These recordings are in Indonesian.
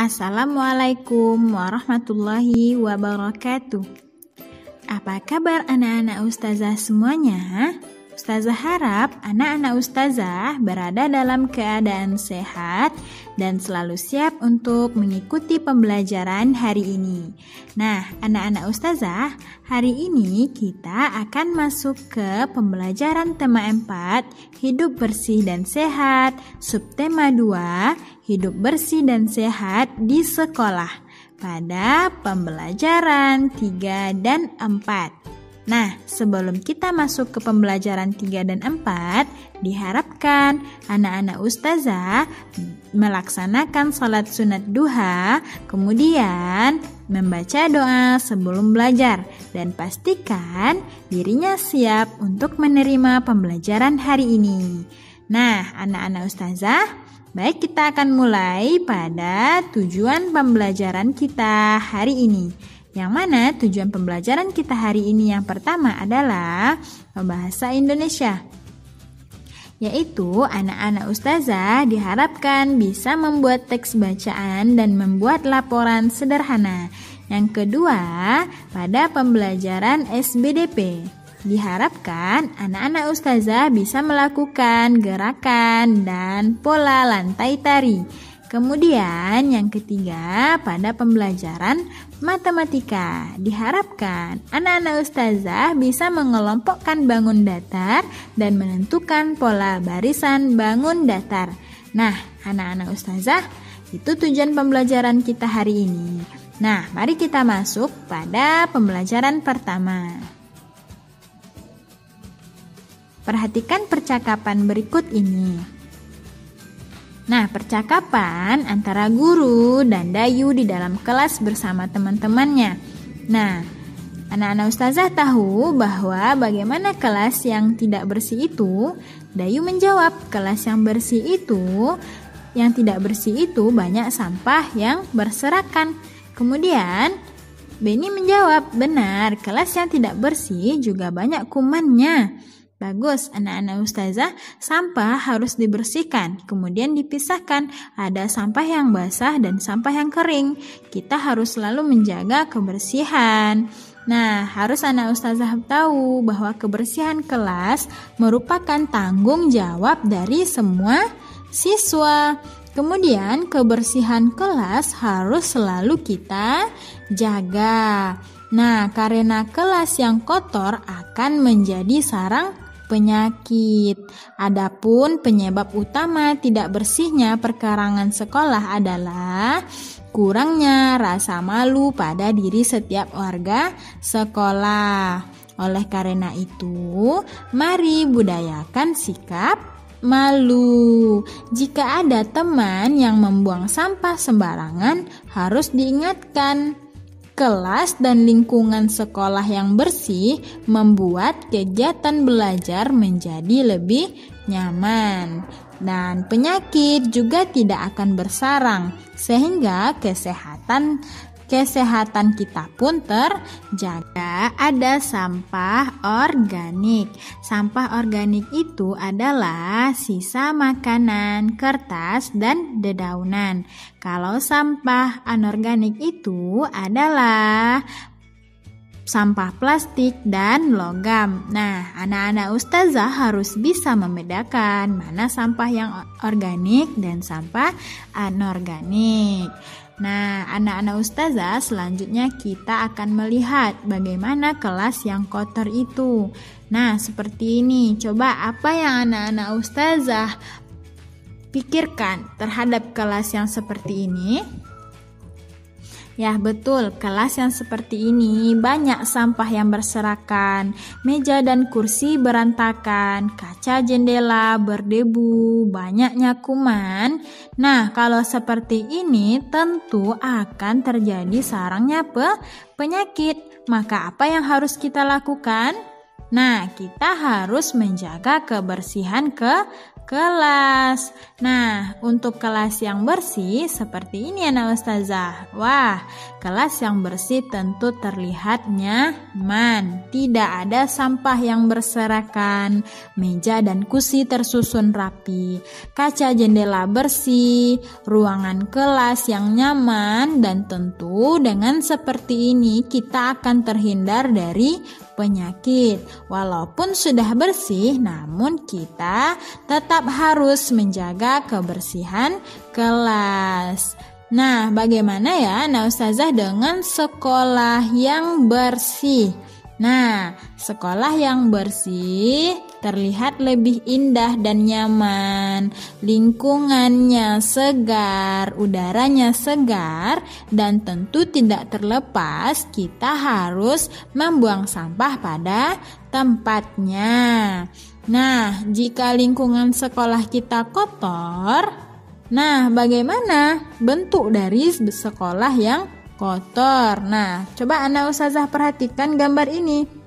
Assalamualaikum warahmatullahi wabarakatuh. Apa kabar anak-anak ustazah semuanya? Ustazah harap anak-anak ustazah berada dalam keadaan sehat dan selalu siap untuk mengikuti pembelajaran hari ini. Nah, anak-anak ustazah, hari ini kita akan masuk ke pembelajaran tema 4, Hidup Bersih dan Sehat, subtema 2, Hidup Bersih dan Sehat di Sekolah, pada pembelajaran 3 dan 4. Nah, sebelum kita masuk ke pembelajaran 3 dan 4, diharapkan anak-anak ustazah melaksanakan sholat sunat duha, kemudian membaca doa sebelum belajar, dan pastikan dirinya siap untuk menerima pembelajaran hari ini. Nah, anak-anak ustazah, baik, kita akan mulai pada tujuan pembelajaran kita hari ini. Yang mana tujuan pembelajaran kita hari ini yang pertama adalah bahasa Indonesia. Yaitu anak-anak ustazah diharapkan bisa membuat teks bacaan dan membuat laporan sederhana. Yang kedua, pada pembelajaran SBDP. Diharapkan anak-anak ustazah bisa melakukan gerakan dan pola lantai tari. Kemudian yang ketiga, pada pembelajaran matematika, diharapkan anak-anak ustazah bisa mengelompokkan bangun datar dan menentukan pola barisan bangun datar. Nah, anak-anak ustazah, itu tujuan pembelajaran kita hari ini. Nah, mari kita masuk pada pembelajaran pertama. Perhatikan percakapan berikut ini. Nah, percakapan antara guru dan Dayu di dalam kelas bersama teman-temannya. Nah, anak-anak ustazah tahu bahwa bagaimana kelas yang tidak bersih itu? Dayu menjawab, kelas yang bersih itu, yang tidak bersih itu banyak sampah yang berserakan. Kemudian Beni menjawab, benar, kelas yang tidak bersih juga banyak kumannya. Bagus, anak-anak ustazah, sampah harus dibersihkan, kemudian dipisahkan. Ada sampah yang basah dan sampah yang kering. Kita harus selalu menjaga kebersihan. Nah, harus anak ustazah tahu bahwa kebersihan kelas merupakan tanggung jawab dari semua siswa. Kemudian kebersihan kelas harus selalu kita jaga. Nah, karena kelas yang kotor akan menjadi sarang penyakit. Adapun penyebab utama tidak bersihnya perkarangan sekolah adalah kurangnya rasa malu pada diri setiap warga sekolah. Oleh karena itu, mari budayakan sikap malu. Jika ada teman yang membuang sampah sembarangan, harus diingatkan. Kelas dan lingkungan sekolah yang bersih membuat kegiatan belajar menjadi lebih nyaman, dan penyakit juga tidak akan bersarang, sehingga kesehatan kita pun terjaga. Ada sampah organik. Sampah organik itu adalah sisa makanan, kertas, dan dedaunan. Kalau sampah anorganik itu adalah sampah plastik dan logam. Nah, anak-anak ustazah harus bisa membedakan mana sampah yang organik dan sampah anorganik. Nah, anak-anak ustazah, selanjutnya kita akan melihat bagaimana kelas yang kotor itu. Nah, seperti ini. Coba apa yang anak-anak ustazah pikirkan terhadap kelas yang seperti ini? Ya, betul, kelas yang seperti ini banyak sampah yang berserakan, meja dan kursi berantakan, kaca jendela berdebu, banyaknya kuman. Nah, kalau seperti ini tentu akan terjadi sarangnya penyakit. Maka apa yang harus kita lakukan? Nah, kita harus menjaga kebersihan kelas. Nah, untuk kelas yang bersih seperti ini anak ustazah. Wah, kelas yang bersih tentu terlihat nyaman. Tidak ada sampah yang berserakan, meja dan kursi tersusun rapi, kaca jendela bersih, ruangan kelas yang nyaman, dan tentu dengan seperti ini kita akan terhindar dari penyakit. Walaupun sudah bersih, namun kita tetap harus menjaga kebersihan kelas. Nah, bagaimana ya anak ustazah dengan sekolah yang bersih? Nah, sekolah yang bersih terlihat lebih indah dan nyaman. Lingkungannya segar, udaranya segar, dan tentu tidak terlepas kita harus membuang sampah pada tempatnya. Nah, jika lingkungan sekolah kita kotor, nah bagaimana bentuk dari sekolah yang kotor? Nah, coba anak ustazah perhatikan gambar ini.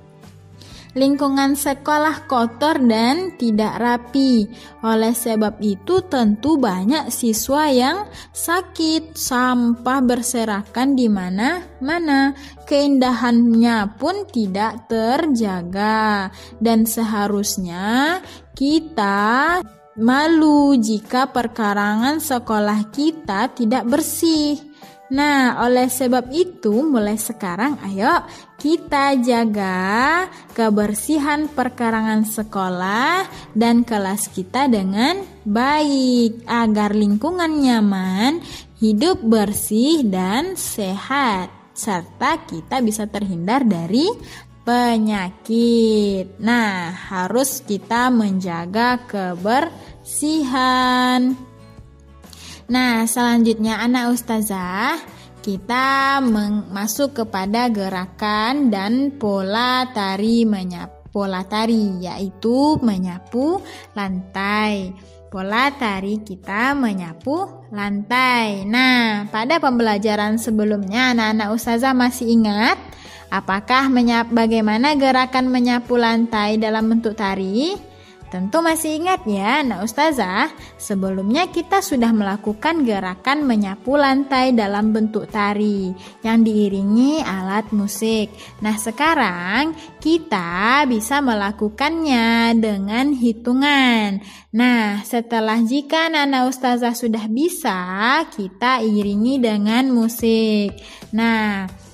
Lingkungan sekolah kotor dan tidak rapi. Oleh sebab itu tentu banyak siswa yang sakit. Sampah berserakan di mana-mana. Keindahannya pun tidak terjaga. Dan seharusnya kita malu jika perkarangan sekolah kita tidak bersih. Nah, oleh sebab itu mulai sekarang ayo kita jaga kebersihan perkarangan sekolah dan kelas kita dengan baik agar lingkungan nyaman, hidup bersih dan sehat, serta kita bisa terhindar dari penyakit. Nah, harus kita menjaga kebersihan. Nah, selanjutnya anak ustazah, kita masuk kepada gerakan dan pola tari yaitu menyapu lantai. Pola tari kita menyapu lantai. Nah, pada pembelajaran sebelumnya anak-anak ustazah masih ingat apakah bagaimana gerakan menyapu lantai dalam bentuk tari? Tentu masih ingat ya anak ustazah, sebelumnya kita sudah melakukan gerakan menyapu lantai dalam bentuk tari yang diiringi alat musik. Nah, sekarang kita bisa melakukannya dengan hitungan. Nah, setelah jika anak ustazah sudah bisa, kita iringi dengan musik. Nah,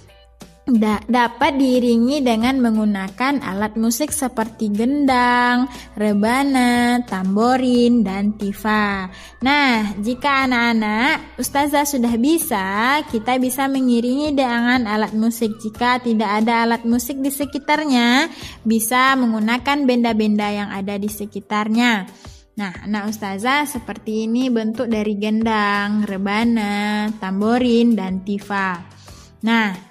dapat diiringi dengan menggunakan alat musik seperti gendang, rebana, tamborin, dan tifa. Nah, jika anak-anak ustazah sudah bisa, kita bisa mengiringi dengan alat musik. Jika tidak ada alat musik di sekitarnya, bisa menggunakan benda-benda yang ada di sekitarnya. Nah, anak ustazah seperti ini bentuk dari gendang, rebana, tamborin, dan tifa. Nah,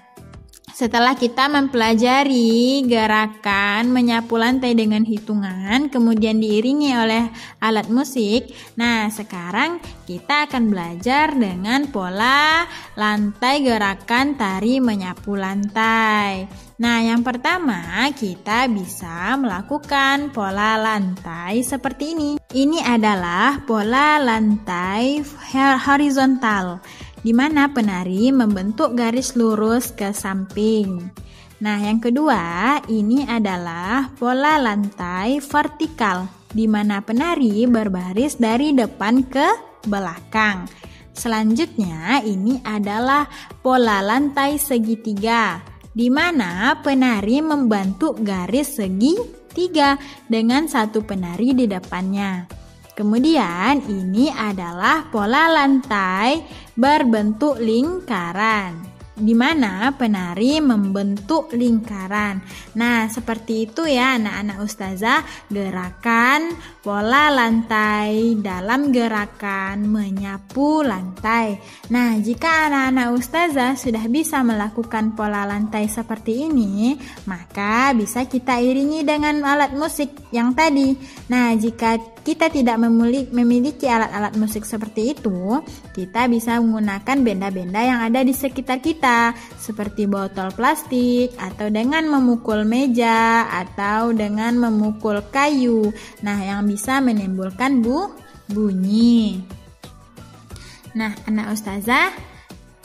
setelah kita mempelajari gerakan menyapu lantai dengan hitungan, kemudian diiringi oleh alat musik, nah sekarang kita akan belajar dengan pola lantai gerakan tari menyapu lantai. Nah, yang pertama kita bisa melakukan pola lantai seperti ini. Ini adalah pola lantai horizontal, di mana penari membentuk garis lurus ke samping. Nah, yang kedua, ini adalah pola lantai vertikal, di mana penari berbaris dari depan ke belakang. Selanjutnya, ini adalah pola lantai segitiga, di mana penari membentuk garis segitiga dengan satu penari di depannya. Kemudian ini adalah pola lantai berbentuk lingkaran, di mana penari membentuk lingkaran. Nah, seperti itu ya anak-anak ustazah, gerakan pola lantai dalam gerakan menyapu lantai. Nah, jika anak-anak ustazah sudah bisa melakukan pola lantai seperti ini, maka bisa kita iringi dengan alat musik yang tadi. Nah, jika kita tidak memiliki alat-alat musik seperti itu, kita bisa menggunakan benda-benda yang ada di sekitar kita. benda seperti botol plastik, atau dengan memukul meja, atau dengan memukul kayu. Nah, yang bisa menimbulkan bunyi. Nah, anak ustazah,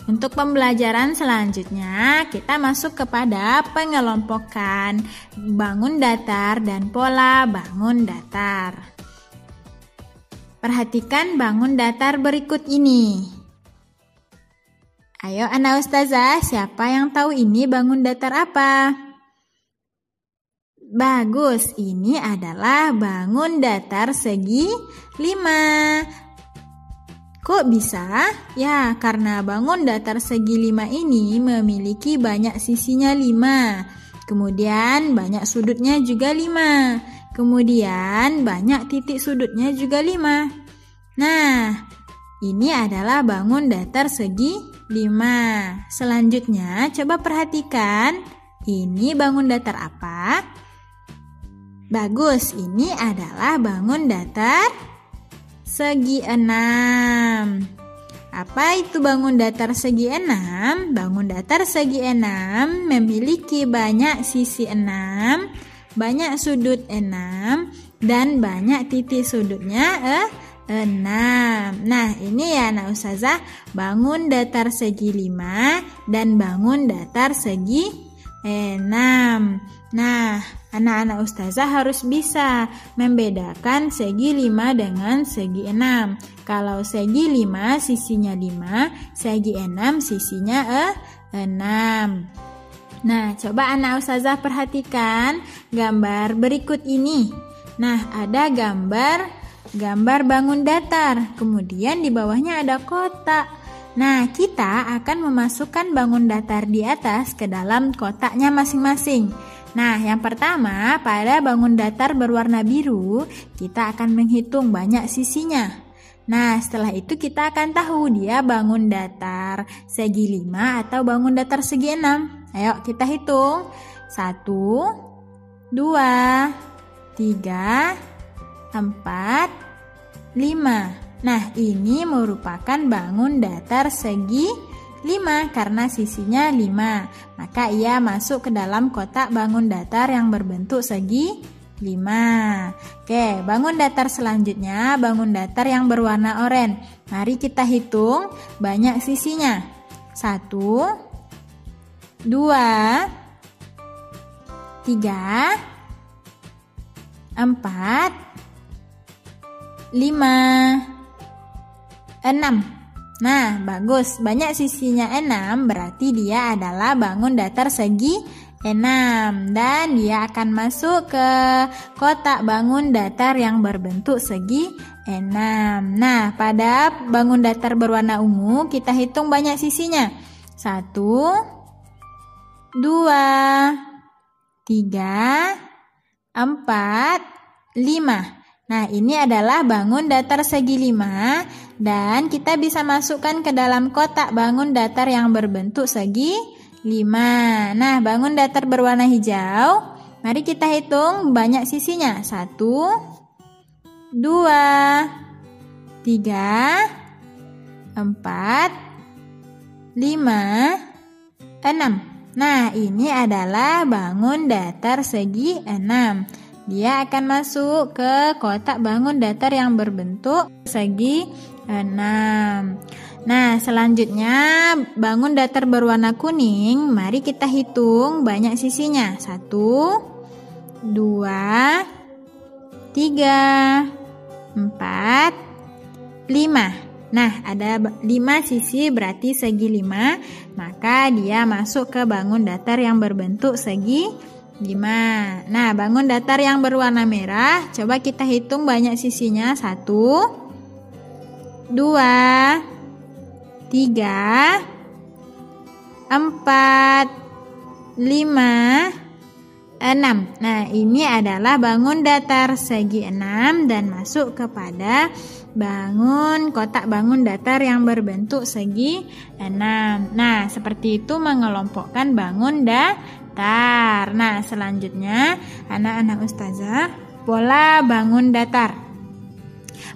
untuk pembelajaran selanjutnya kita masuk kepada pengelompokan bangun datar dan pola bangun datar. Perhatikan bangun datar berikut ini. Ayo anak ustazah, siapa yang tahu ini bangun datar apa? Bagus, ini adalah bangun datar segi 5. Kok bisa? Ya, karena bangun datar segi 5 ini memiliki banyak sisinya 5. Kemudian banyak sudutnya juga 5. Kemudian banyak titik sudutnya juga 5. Nah, ini adalah bangun datar segi 5. Selanjutnya, coba perhatikan. Ini bangun datar apa? Bagus, ini adalah bangun datar segi 6. Apa itu bangun datar segi 6? Bangun datar segi 6 memiliki banyak sisi 6, banyak sudut 6, dan banyak titik sudutnya 6. Nah, ini ya anak ustazah, bangun datar segi 5 dan bangun datar segi 6. Nah, anak-anak ustazah harus bisa membedakan segi 5 dengan segi 6. Kalau segi 5 sisinya 5, segi 6 sisinya 6. Nah, coba anak ustazah perhatikan gambar berikut ini. Nah, ada gambar bangun datar, kemudian di bawahnya ada kotak. Nah, kita akan memasukkan bangun datar di atas ke dalam kotaknya masing-masing. Nah, yang pertama, pada bangun datar berwarna biru, kita akan menghitung banyak sisinya. Nah, setelah itu kita akan tahu dia bangun datar segi 5 atau bangun datar segi 6. Ayo kita hitung. 1, 2, 3, 4, 5. Nah, ini merupakan bangun datar segi 5 karena sisinya 5. Maka ia masuk ke dalam kotak bangun datar yang berbentuk segi 5. Oke, bangun datar selanjutnya, bangun datar yang berwarna oranye. Mari kita hitung banyak sisinya. 1, 2, 3, 4, 5, 6. Nah, bagus. Banyak sisinya 6, berarti dia adalah bangun datar segi 6. Dan dia akan masuk ke kotak bangun datar yang berbentuk segi 6. Nah, pada bangun datar berwarna ungu, kita hitung banyak sisinya. 1, 2, 3, 4, 5. Nah, ini adalah bangun datar segi 5 dan kita bisa masukkan ke dalam kotak bangun datar yang berbentuk segi 5. Nah, bangun datar berwarna hijau, mari kita hitung banyak sisinya. 1, 2, 3, 4, 5, 6. Nah, ini adalah bangun datar segi 6. Dia akan masuk ke kotak bangun datar yang berbentuk segi 6. Nah, selanjutnya bangun datar berwarna kuning. Mari kita hitung banyak sisinya. 1, 2, 3, 4, 5. Nah, ada 5 sisi berarti segi 5. Maka dia masuk ke bangun datar yang berbentuk segi 5. Nah, bangun datar yang berwarna merah, coba kita hitung banyak sisinya. 1, 2, 3, 4, 5, 6. Nah, ini adalah bangun datar segi 6 dan masuk kepada kotak bangun datar yang berbentuk segi 6. Nah, seperti itu mengelompokkan bangun datar. Nah, selanjutnya anak-anak ustazah, pola bangun datar.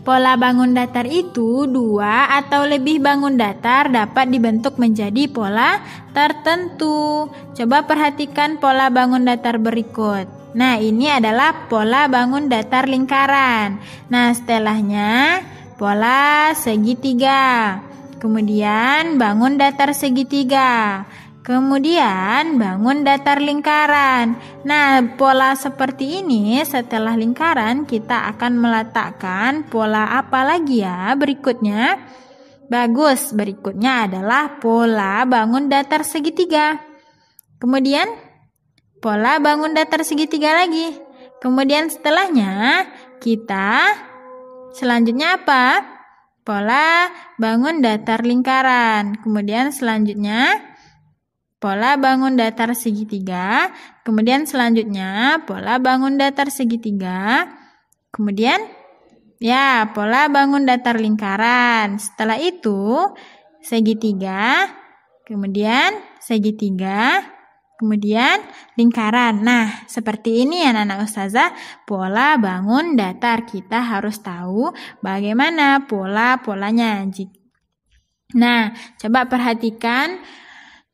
Pola bangun datar itu 2 atau lebih bangun datar dapat dibentuk menjadi pola tertentu. Coba perhatikan pola bangun datar berikut. Nah, ini adalah pola bangun datar lingkaran. Nah, setelahnya pola segitiga. Kemudian bangun datar segitiga. Kemudian bangun datar lingkaran. Nah, pola seperti ini setelah lingkaran kita akan meletakkan pola apa lagi ya berikutnya? Bagus, berikutnya adalah pola bangun datar segitiga. Kemudian pola bangun datar segitiga lagi. Kemudian setelahnya kita selanjutnya apa? Pola bangun datar lingkaran. Kemudian selanjutnya pola bangun datar segitiga, kemudian selanjutnya pola bangun datar segitiga, kemudian ya pola bangun datar lingkaran. Setelah itu segitiga, kemudian segitiga, kemudian lingkaran. Nah, seperti ini ya anak-anak ustazah, pola bangun datar. Kita harus tahu bagaimana pola-polanya. Nah, coba perhatikan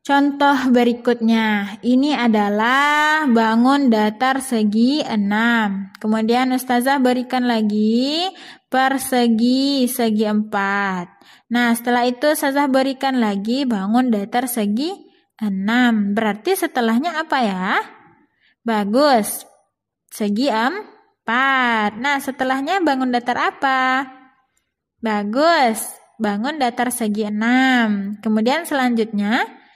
contoh berikutnya. Ini adalah bangun datar segi 6. Kemudian ustazah berikan lagi persegi segi 4. Nah, setelah itu ustazah berikan lagi bangun datar segi 6. Berarti setelahnya apa ya? Bagus. Segi 4. Nah, setelahnya bangun datar apa? Bagus. Bangun datar segi 6. Kemudian selanjutnya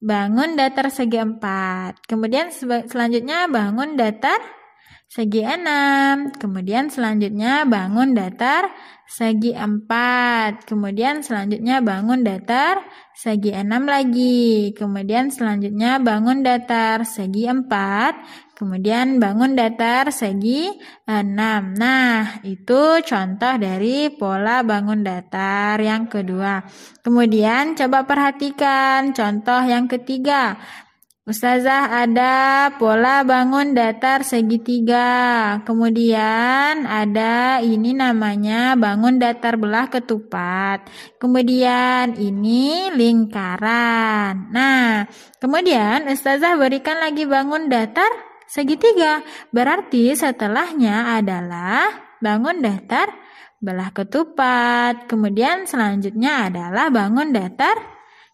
bangun datar segi 4. Kemudian selanjutnya bangun datar segi 6. Kemudian selanjutnya bangun datar segi 4. Kemudian selanjutnya bangun datar segi 6 lagi. Kemudian selanjutnya bangun datar segi 4. Kemudian bangun datar segi 6. Nah, itu contoh dari pola bangun datar yang kedua. Kemudian coba perhatikan contoh yang ketiga. Ustazah ada pola bangun datar segitiga. Kemudian ada ini namanya bangun datar belah ketupat. Kemudian ini lingkaran. Nah, kemudian Ustazah berikan lagi bangun datar segitiga. Berarti setelahnya adalah bangun datar belah ketupat. Kemudian selanjutnya adalah bangun datar,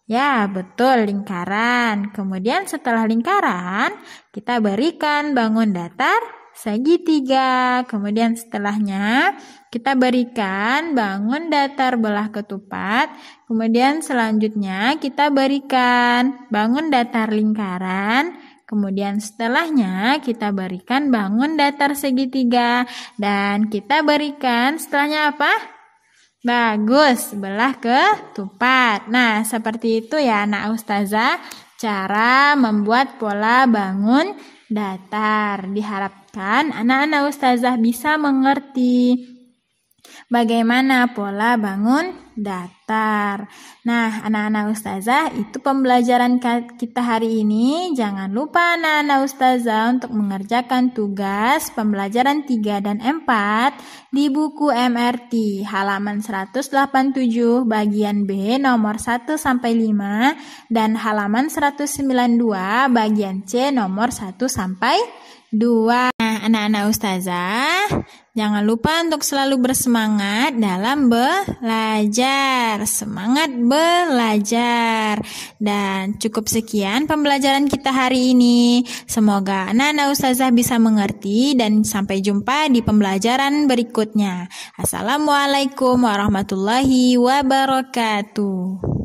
ya betul, lingkaran. Kemudian setelah lingkaran kita berikan bangun datar segitiga. Kemudian setelahnya kita berikan bangun datar belah ketupat. Kemudian selanjutnya kita berikan bangun datar lingkaran. Kemudian setelahnya kita berikan bangun datar segitiga. Dan kita berikan setelahnya apa? Bagus, belah ketupat. Nah, seperti itu ya anak ustazah cara membuat pola bangun datar. Diharapkan anak-anak ustazah bisa mengerti bagaimana pola bangun datar. Nah, anak-anak ustazah, itu pembelajaran kita hari ini. Jangan lupa anak-anak ustazah untuk mengerjakan tugas pembelajaran 3 dan 4 di buku MRT halaman 187 bagian B nomor 1 sampai 5 dan halaman 192 bagian C nomor 1 sampai 2. Nah, anak-anak ustazah, jangan lupa untuk selalu bersemangat dalam belajar. Semangat belajar. Dan cukup sekian pembelajaran kita hari ini. Semoga anak-anak ustazah bisa mengerti dan sampai jumpa di pembelajaran berikutnya. Assalamualaikum warahmatullahi wabarakatuh.